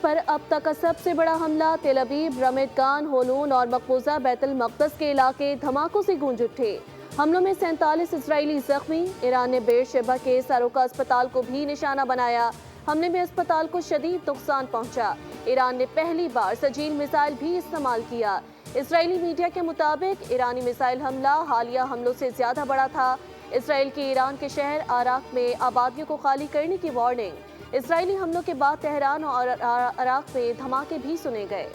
पर अब तक का सबसे बड़ा हमला। तेल अवीव, रमेट खान, होलून और मकबूजा बैतुल मक़दस के इलाके धमाकों से गूंज उठे। हमलों में 47 इजरायली जख्मी। ईरान ने बेरशेबा के सारोका अस्पताल को भी निशाना बनाया। हमले में अस्पताल को शदीद नुकसान पहुंचा। ईरान ने पहली बार सजील मिसाइल भी इस्तेमाल किया। इसराइली मीडिया के मुताबिक ईरानी मिसाइल हमला हालिया हमलों से ज्यादा बड़ा था। इसराइल के ईरान के शहर अराक में आबादियों को खाली करने की वार्निंग। इसराइली हमलों के बाद तेहरान और अराक में धमाके भी सुने गए।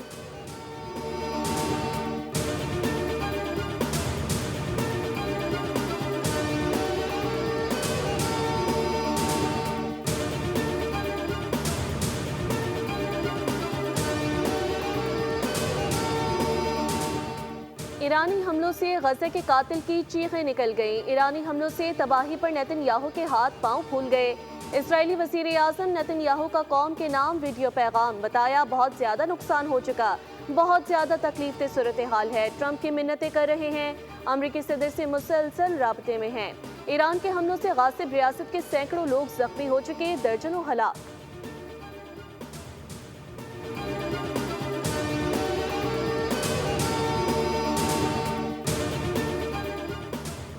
ईरानी हमलों से गज़ा के कातिल की चीखें निकल गईं। ईरानी हमलों से तबाही पर नेतन्याहू के हाथ पांव फूल गए। इसराइली वज़ीर आज़म नेतन्याहू का कौम के नाम वीडियो पैगाम बताया, बहुत ज्यादा नुकसान हो चुका, बहुत ज्यादा तकलीफ से सूरत हाल है। ट्रंप की मिन्नतें कर रहे हैं। अमरीकी सदर से मुसलसल राब्ते में हैं। ईरान के हमलों से गासिब रियासत के सैकड़ों लोग जख्मी हो चुके, दर्जनों हलाक।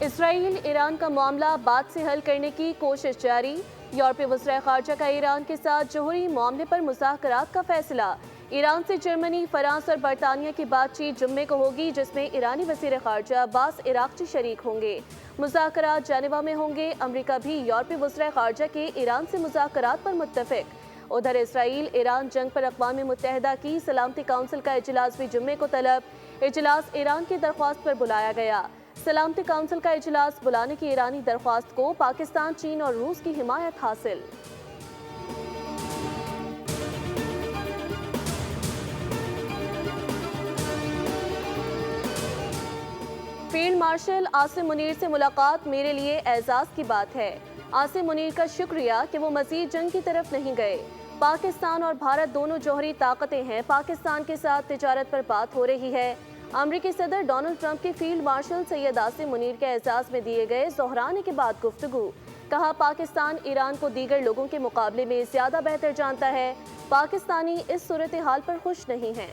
इसराइल ईरान का मामला बात से हल करने की कोशिश जारी। यूरोपीय वज़ीर ख़ारजा का ईरान के साथ जोहरी मामले पर मुज़ाकरात का फैसला। ईरान से जर्मनी, फ्रांस और बरतानिया की बातचीत जुम्मे को होगी, जिसमें ईरानी वज़ीर ख़ारजा अब्बास इराक़ची शरीक होंगे। मुज़ाकरात जेनेवा में होंगे। अमरीका भी यूरोपीय वज़ीर ख़ारजा के ईरान से मुज़ाकरात पर मुत्तफ़िक़। उधर इसराइल ईरान जंग पर अक़वाम मुत्तहिदा की सलामती काउंसिल का इजलास भी जुम्मे को तलब। इजलास ईरान की दरख्वास्त पर बुलाया गया। सलामती काउंसिल का इजलास बुलाने की ईरानी दरख्वास्त को पाकिस्तान, चीन और रूस की हिमायत हासिल। फील्ड मार्शल आसिम मुनीर से मुलाकात मेरे लिए एजाज की बात है। आसिम मुनीर का शुक्रिया कि वो मजीद जंग की तरफ नहीं गए। पाकिस्तान और भारत दोनों जौहरी ताकतें हैं। पाकिस्तान के साथ तिजारत पर बात हो रही है। अमरीकी सदर डोनाल्ड ट्रंप के फील्ड मार्शल सैयद आसिम मुनीर के एजाज में दिए गए दोहराने के बाद गुफ्तगू। कहा, पाकिस्तान ईरान को दीगर लोगों के मुकाबले में ज्यादा बेहतर जानता है। पाकिस्तानी इस सूरत हाल पर खुश नहीं हैं।